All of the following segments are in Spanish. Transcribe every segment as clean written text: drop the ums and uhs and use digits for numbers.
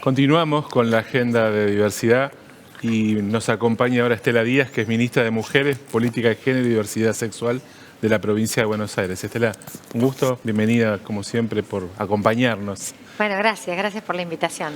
Continuamos con la agenda de diversidad y nos acompaña ahora Estela Díaz, que es ministra de Mujeres, Política de Género y Diversidad Sexual de la provincia de Buenos Aires. Estela, un gusto, bienvenida como siempre por acompañarnos. Bueno, gracias por la invitación.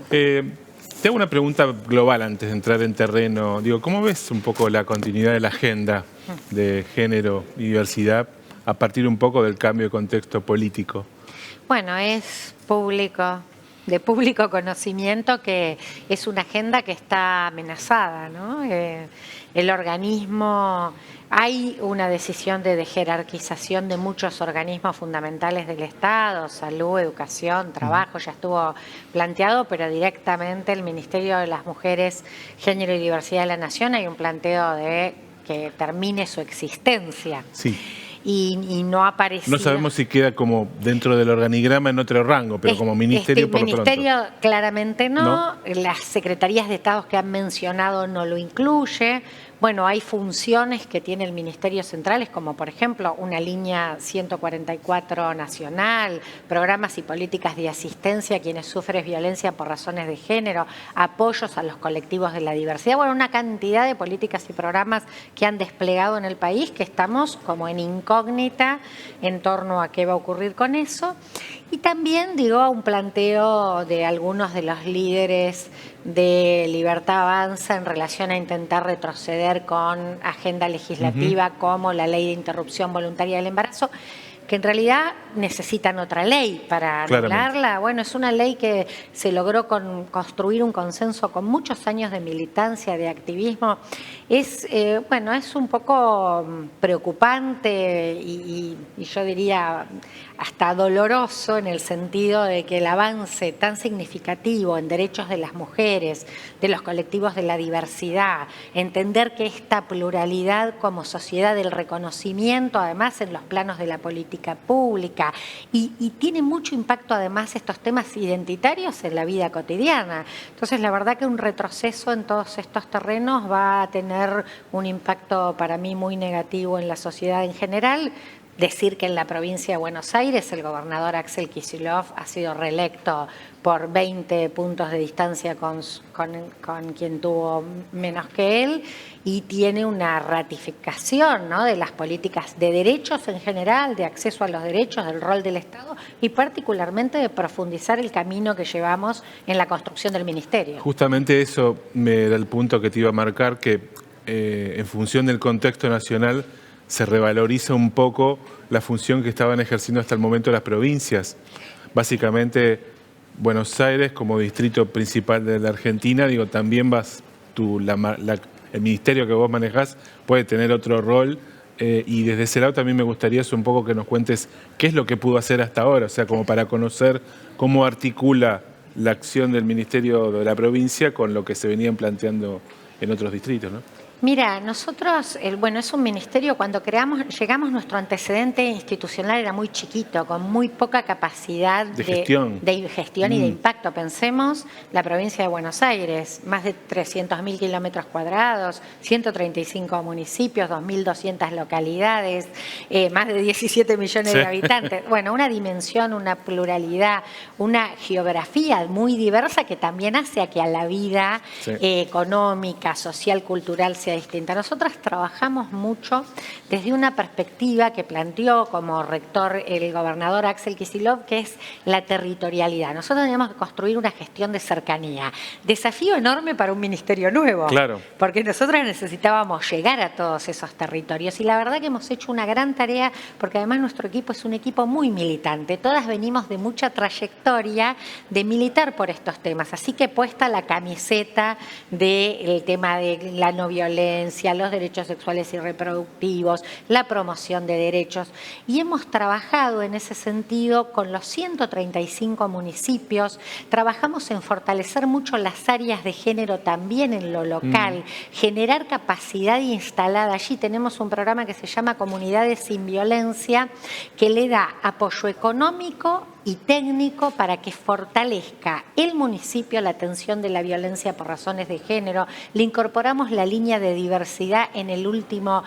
Te hago una pregunta global antes de entrar en terreno. Digo, ¿cómo ves un poco la continuidad de la agenda de género y diversidad a partir un poco del cambio de contexto político? Bueno, es de público conocimiento que es una agenda que está amenazada, ¿no? El organismo, hay una decisión de jerarquización de muchos organismos fundamentales del Estado, salud, educación, trabajo, ya estuvo planteado, pero directamente el Ministerio de las Mujeres, Género y Diversidad de la Nación hay un planteo de que termine su existencia. Sí. Y no aparecía. No sabemos si queda como dentro del organigrama en otro rango, pero como ministerio por lo pronto. Ministerio claramente no, las secretarías de Estado que han mencionado no lo incluye. Bueno, hay funciones que tiene el Ministerio Central, como por ejemplo una línea 144 nacional, programas y políticas de asistencia a quienes sufren violencia por razones de género, apoyos a los colectivos de la diversidad. Bueno, una cantidad de políticas y programas que han desplegado en el país que estamos como en incógnita en torno a qué va a ocurrir con eso. Y también, digo, un planteo de algunos de los líderes de Libertad Avanza en relación a intentar retroceder con agenda legislativa como la ley de interrupción voluntaria del embarazo, que en realidad necesitan otra ley para anularla. Bueno, es una ley que se logró construir un consenso con muchos años de militancia, de activismo. Es un poco preocupante y yo diría hasta doloroso en el sentido de que el avance tan significativo en derechos de las mujeres, de los colectivos de la diversidad, entender que esta pluralidad como sociedad del reconocimiento, además en los planos de la política pública, y tiene mucho impacto además estos temas identitarios en la vida cotidiana. Entonces, la verdad que un retroceso en todos estos terrenos va a tener un impacto para mí muy negativo en la sociedad en general. Decir que en la provincia de Buenos Aires el gobernador Axel Kicillof ha sido reelecto por 20 puntos de distancia con quien tuvo menos que él y tiene una ratificación, ¿no?, de las políticas de derechos en general, de acceso a los derechos, del rol del Estado y particularmente de profundizar el camino que llevamos en la construcción del ministerio. Justamente eso me da el punto que te iba a marcar, que en función del contexto nacional se revaloriza un poco la función que estaban ejerciendo hasta el momento las provincias. Básicamente, Buenos Aires, como distrito principal de la Argentina, digo, también el ministerio que vos manejás puede tener otro rol. Y desde ese lado también me gustaría un poco que nos cuentes qué es lo que pudo hacer hasta ahora, o sea, como para conocer cómo articula la acción del ministerio de la provincia con lo que se venían planteando en otros distritos, ¿no? Mira, nosotros, es un ministerio, cuando llegamos, nuestro antecedente institucional era muy chiquito, con muy poca capacidad de gestión y de impacto. Pensemos la provincia de Buenos Aires, más de 300.000 kilómetros cuadrados, 135 municipios, 2.200 localidades, más de 17 millones de habitantes. Bueno, una dimensión, una pluralidad, una geografía muy diversa que también hace a que a la vida económica, social, cultural sea distinta. Nosotras trabajamos mucho desde una perspectiva que planteó como rector el gobernador Axel Kicillof, que es la territorialidad. Nosotros teníamos que construir una gestión de cercanía. Desafío enorme para un ministerio nuevo. Claro. Porque nosotros necesitábamos llegar a todos esos territorios. Y la verdad que hemos hecho una gran tarea, porque además nuestro equipo es un equipo muy militante. Todas venimos de mucha trayectoria de militar por estos temas. Así que puesta la camiseta del tema de la no violencia, los derechos sexuales y reproductivos, la promoción de derechos. Y hemos trabajado en ese sentido con los 135 municipios. Trabajamos en fortalecer mucho las áreas de género también en lo local, generar capacidad instalada. Allí tenemos un programa que se llama Comunidades sin Violencia, que le da apoyo económico y técnico para que fortalezca el municipio la atención de la violencia por razones de género. Le incorporamos la línea de diversidad en el último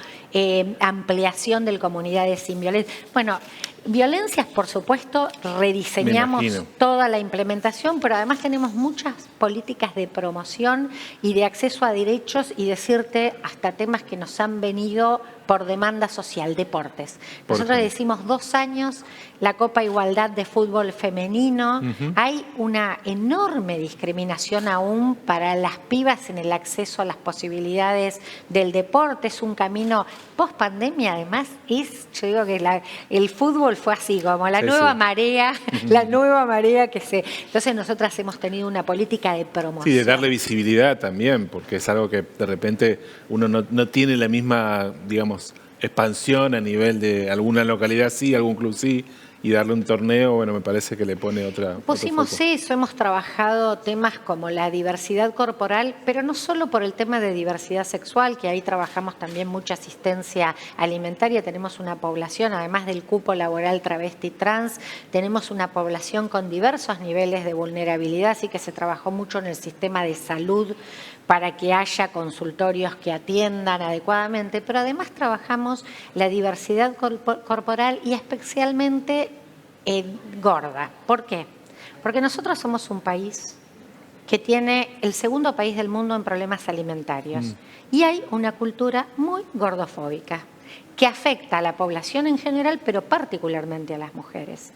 ampliación del Comunidades sin Violencia. Bueno, violencias, por supuesto, rediseñamos toda la implementación, pero además tenemos muchas políticas de promoción y de acceso a derechos y decirte hasta temas que nos han venido por demanda social, deportes. Nosotros decimos 2 años la Copa Igualdad de fútbol femenino. Hay una enorme discriminación aún para las pibas en el acceso a las posibilidades del deporte. Es un camino post pandemia, además, yo digo que el fútbol fue así, como la nueva marea, la nueva marea que se... Entonces nosotras hemos tenido una política de promoción. Sí, de darle visibilidad también, porque es algo que de repente uno no tiene la misma, digamos, expansión a nivel de alguna localidad sí, algún club sí, y darle un torneo, bueno, me parece que le pone otra... Pusimos eso, hemos trabajado temas como la diversidad corporal, pero no solo por el tema de diversidad sexual, que ahí trabajamos también mucha asistencia alimentaria, tenemos una población, además del cupo laboral travesti trans, tenemos una población con diversos niveles de vulnerabilidad, así que se trabajó mucho en el sistema de salud para que haya consultorios que atiendan adecuadamente, pero además trabajamos la diversidad corporal y especialmente gorda. ¿Por qué? Porque nosotros somos un país que tiene el segundo país del mundo en problemas alimentarios y hay una cultura muy gordofóbica que afecta a la población en general, pero particularmente a las mujeres.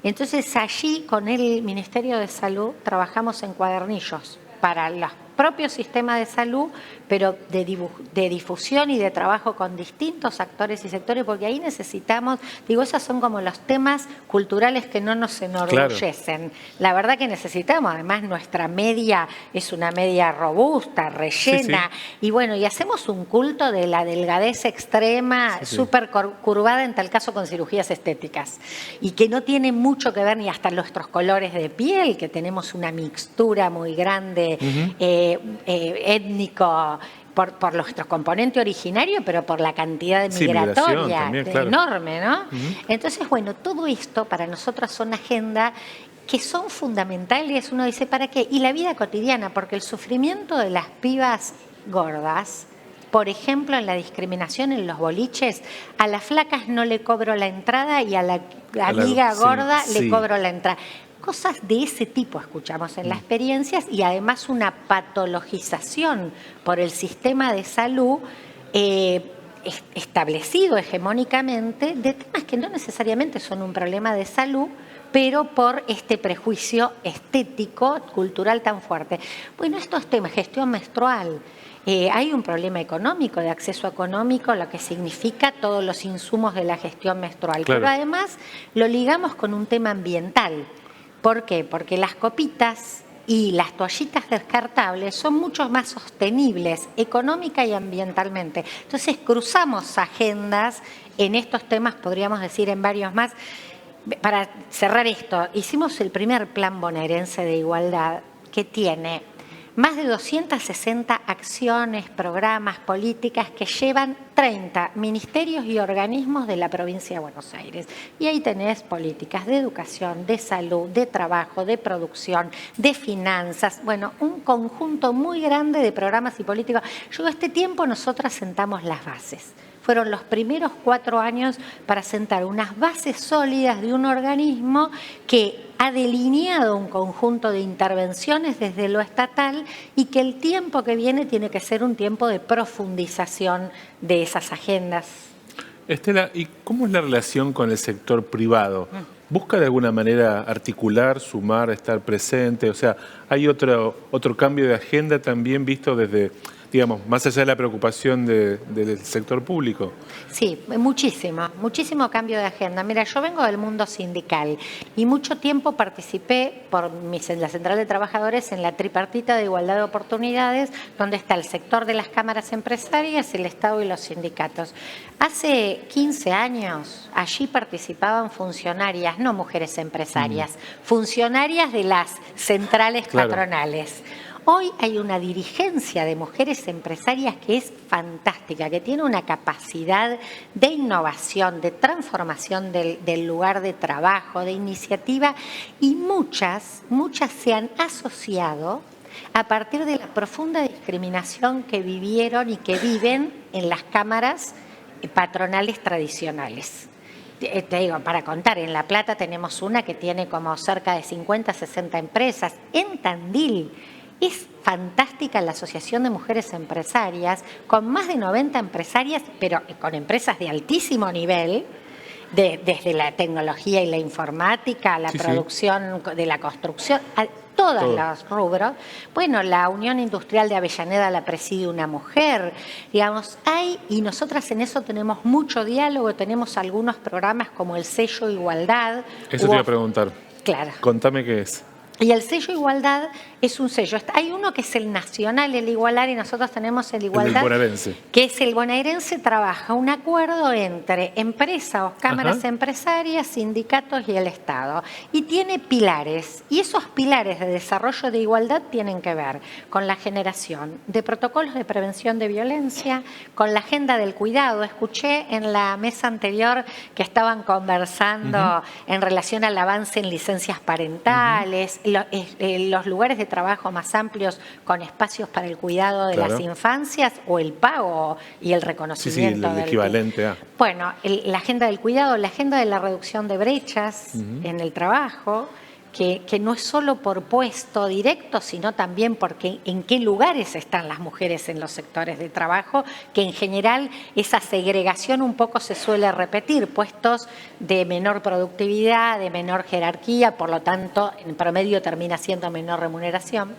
Entonces allí con el Ministerio de Salud trabajamos en cuadernillos para los propios sistemas de salud, pero de difusión y de trabajo con distintos actores y sectores, porque ahí necesitamos, digo, esos son como los temas culturales que no nos enorgullecen. Claro. La verdad que necesitamos, además nuestra media es una media robusta, rellena, y bueno, y hacemos un culto de la delgadez extrema, súper curvada en tal caso con cirugías estéticas, y que no tiene mucho que ver ni hasta nuestros colores de piel, que tenemos una mixtura muy grande, étnico, por nuestro componente originario, pero por la cantidad de migratoria también, claro, enorme, ¿no? Entonces, bueno, todo esto para nosotros son agendas que son fundamentales. Uno dice, ¿para qué? Y la vida cotidiana, porque el sufrimiento de las pibas gordas, por ejemplo, en la discriminación en los boliches, a las flacas no le cobro la entrada y a la amiga gorda le cobro la entrada. Cosas de ese tipo escuchamos en las experiencias y además una patologización por el sistema de salud establecido hegemónicamente de temas que no necesariamente son un problema de salud, pero por este prejuicio estético, cultural tan fuerte. Bueno, estos temas, gestión menstrual, hay un problema económico, de acceso económico, lo que significa todos los insumos de la gestión menstrual, claro, pero además lo ligamos con un tema ambiental. ¿Por qué? Porque las copitas y las toallitas descartables son mucho más sostenibles económica y ambientalmente. Entonces cruzamos agendas en estos temas, podríamos decir en varios más. Para cerrar esto, hicimos el primer plan bonaerense de igualdad que tiene más de 260 acciones, programas, políticas que llevan 30 ministerios y organismos de la provincia de Buenos Aires. Y ahí tenés políticas de educación, de salud, de trabajo, de producción, de finanzas, bueno, un conjunto muy grande de programas y políticas. Yo este tiempo nosotras sentamos las bases. Fueron los primeros 4 años para sentar unas bases sólidas de un organismo que ha delineado un conjunto de intervenciones desde lo estatal y que el tiempo que viene tiene que ser un tiempo de profundización de esas agendas. Estela, ¿y cómo es la relación con el sector privado? ¿Busca de alguna manera articular, sumar, estar presente? O sea, ¿hay otro cambio de agenda también visto desde, digamos, más allá de la preocupación del sector público? Sí, muchísimo cambio de agenda. Mira, yo vengo del mundo sindical y mucho tiempo participé en la Central de Trabajadores en la tripartita de igualdad de oportunidades, donde está el sector de las cámaras empresarias, el Estado y los sindicatos. Hace 15 años allí participaban funcionarias, no mujeres empresarias, funcionarias de las centrales patronales. Hoy hay una dirigencia de mujeres empresarias que es fantástica, que tiene una capacidad de innovación, de transformación del lugar de trabajo, de iniciativa, y muchas se han asociado a partir de la profunda discriminación que vivieron y que viven en las cámaras patronales tradicionales. Te digo, para contar, en La Plata tenemos una que tiene como cerca de 50, 60 empresas. En Tandil es fantástica la Asociación de Mujeres Empresarias, con más de 90 empresarias, pero con empresas de altísimo nivel, desde la tecnología y la informática, a la producción de la construcción, a todos los rubros. Bueno, la Unión Industrial de Avellaneda la preside una mujer, digamos, y nosotras en eso tenemos mucho diálogo, tenemos algunos programas como el Sello Igualdad. Eso te iba a preguntar. Claro. Contame qué es. Y el sello Igualdad es un sello. Hay uno que es el nacional, el Igualar, y nosotros tenemos el Igualdad. El bonaerense. Que es el bonaerense, trabaja un acuerdo entre empresas o cámaras empresarias, sindicatos y el Estado. Y tiene pilares. Y esos pilares de desarrollo de igualdad tienen que ver con la generación de protocolos de prevención de violencia, con la agenda del cuidado. Escuché en la mesa anterior que estaban conversando en relación al avance en licencias parentales, los lugares de trabajo más amplios con espacios para el cuidado de las infancias o el pago y el reconocimiento. Sí, el equivalente a. Bueno, la agenda del cuidado, la agenda de la reducción de brechas en el trabajo, que no es solo por puesto directo, sino también porque en qué lugares están las mujeres en los sectores de trabajo, que en general esa segregación un poco se suele repetir, puestos de menor productividad, de menor jerarquía, por lo tanto, en promedio termina siendo menor remuneración.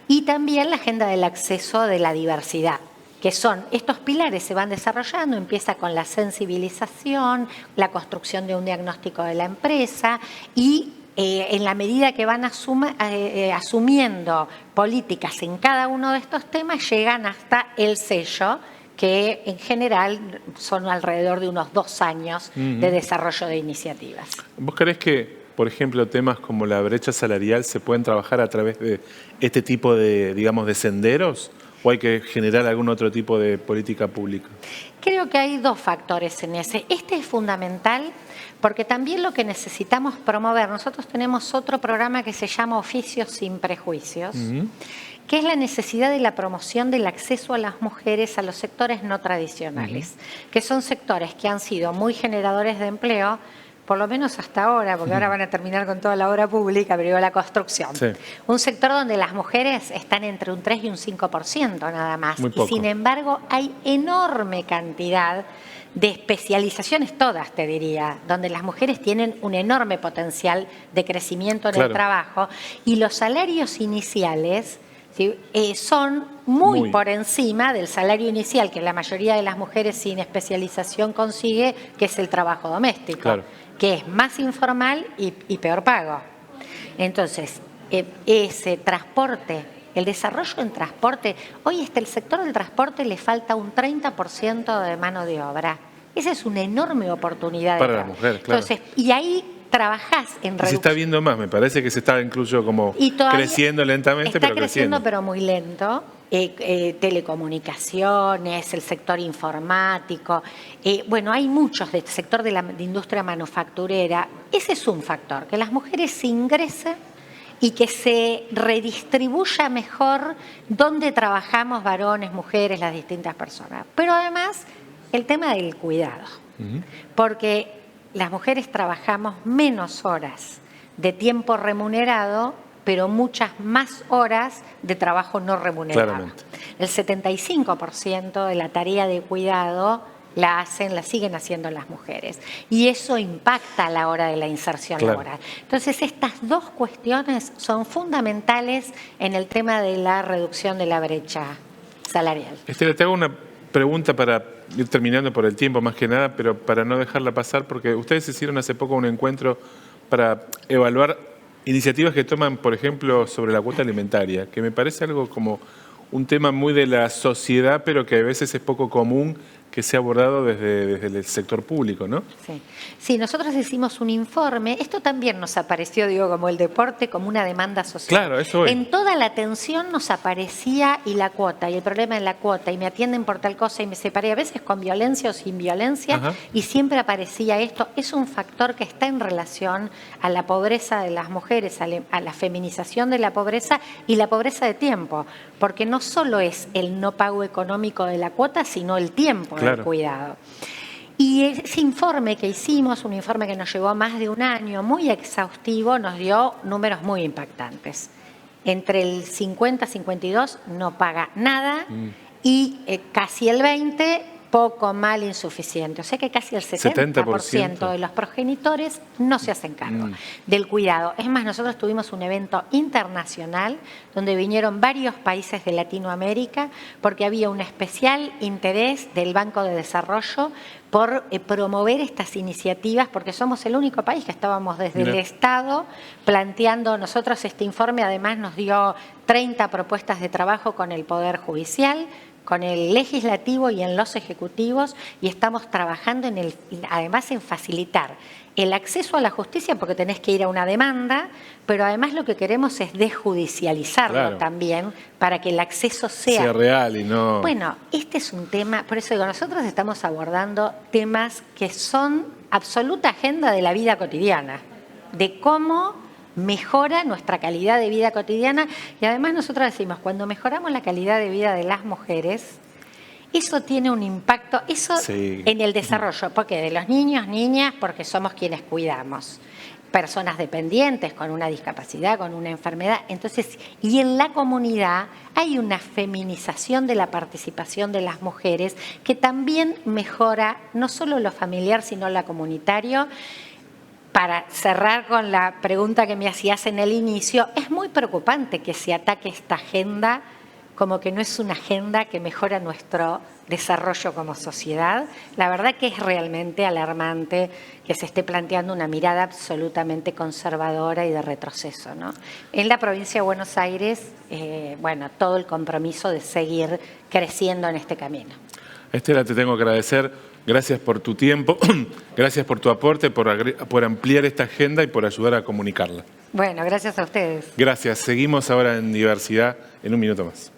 Y también la agenda del acceso de la diversidad, que son estos pilares se van desarrollando, empieza con la sensibilización, la construcción de un diagnóstico de la empresa y en la medida que van asumiendo políticas en cada uno de estos temas, llegan hasta el sello, que en general son alrededor de unos 2 años de desarrollo de iniciativas. ¿Vos creés que, por ejemplo, temas como la brecha salarial se pueden trabajar a través de este tipo de, digamos, de senderos? ¿O hay que generar algún otro tipo de política pública? Creo que hay 2 factores en ese. Este es fundamental porque también lo que necesitamos promover, nosotros tenemos otro programa que se llama Oficios sin Prejuicios, que es la necesidad de la promoción del acceso a las mujeres a los sectores no tradicionales, que son sectores que han sido muy generadores de empleo, por lo menos hasta ahora, porque ahora van a terminar con toda la obra pública, pero la construcción. Sí. Un sector donde las mujeres están entre un 3 y un 5% nada más. Y sin embargo hay enorme cantidad de especializaciones, todas te diría, donde las mujeres tienen un enorme potencial de crecimiento en el trabajo y los salarios iniciales son muy por encima del salario inicial que la mayoría de las mujeres sin especialización consigue, que es el trabajo doméstico, que es más informal y peor pago. Entonces, ese transporte, el desarrollo en transporte, hoy el sector del transporte le falta un 30% de mano de obra. Esa es una enorme oportunidad para las mujeres, claro. Entonces, y ahí trabajás en reducción. Se está viendo más, me parece que se está incluso como creciendo lentamente, pero creciendo. Está creciendo, pero muy lento. Telecomunicaciones, el sector informático. Bueno, hay muchos del sector de industria manufacturera. Ese es un factor, que las mujeres ingresen y que se redistribuya mejor dónde trabajamos varones, mujeres, las distintas personas. Pero además, el tema del cuidado. Porque las mujeres trabajamos menos horas de tiempo remunerado, pero muchas más horas de trabajo no remunerado. Claramente. El 75% de la tarea de cuidado la siguen haciendo las mujeres. Y eso impacta a la hora de la inserción laboral. Entonces, estas 2 cuestiones son fundamentales en el tema de la reducción de la brecha salarial. Estela, te hago una pregunta para ir terminando por el tiempo más que nada, pero para no dejarla pasar, porque ustedes hicieron hace poco un encuentro para evaluar iniciativas que toman, por ejemplo, sobre la cuota alimentaria, que me parece algo como un tema muy de la sociedad, pero que a veces es poco común que se ha abordado desde el sector público, ¿no? Sí. Sí, nosotros hicimos un informe. Esto también nos apareció, digo, como el deporte, como una demanda social. Claro, eso es. En toda la atención nos aparecía y la cuota, y el problema de la cuota, y me atienden por tal cosa, y me separé a veces con violencia o sin violencia, Ajá. y siempre aparecía esto. Es un factor que está en relación a la pobreza de las mujeres, a la feminización de la pobreza y la pobreza de tiempo, porque no solo es el no pago económico de la cuota, sino el tiempo del cuidado. Y ese informe que hicimos, un informe que nos llevó más de un año, muy exhaustivo, nos dio números muy impactantes. Entre el 50 y 52 no paga nada y casi el 20 poco, mal, insuficiente. O sea que casi el 70% de los progenitores no se hacen cargo del cuidado. Es más, nosotros tuvimos un evento internacional donde vinieron varios países de Latinoamérica porque había un especial interés del Banco de Desarrollo por promover estas iniciativas, porque somos el único país que estábamos desde el Estado planteando. Nosotros este informe además nos dio 30 propuestas de trabajo con el Poder Judicial, con el legislativo y en los ejecutivos, y estamos trabajando además en facilitar el acceso a la justicia, porque tenés que ir a una demanda, pero además lo que queremos es desjudicializarlo también, para que el acceso sea real y no... Bueno, este es un tema, por eso digo, nosotros estamos abordando temas que son absoluta agenda de la vida cotidiana, de cómo mejora nuestra calidad de vida cotidiana. Y además nosotros decimos, cuando mejoramos la calidad de vida de las mujeres, eso tiene un impacto, en el desarrollo, porque de los niños, niñas, porque somos quienes cuidamos, personas dependientes con una discapacidad, con una enfermedad. Entonces, y en la comunidad hay una feminización de la participación de las mujeres que también mejora no solo lo familiar, sino lo comunitario. Para cerrar con la pregunta que me hacías en el inicio, es muy preocupante que se ataque esta agenda como que no es una agenda que mejora nuestro desarrollo como sociedad. La verdad que es realmente alarmante que se esté planteando una mirada absolutamente conservadora y de retroceso, ¿no? En la provincia de Buenos Aires, bueno, todo el compromiso de seguir creciendo en este camino. Estela, te tengo que agradecer. Gracias por tu tiempo, gracias por tu aporte, por ampliar esta agenda y por ayudar a comunicarla. Bueno, gracias a ustedes. Gracias. Seguimos ahora en Diversidad en un minuto más.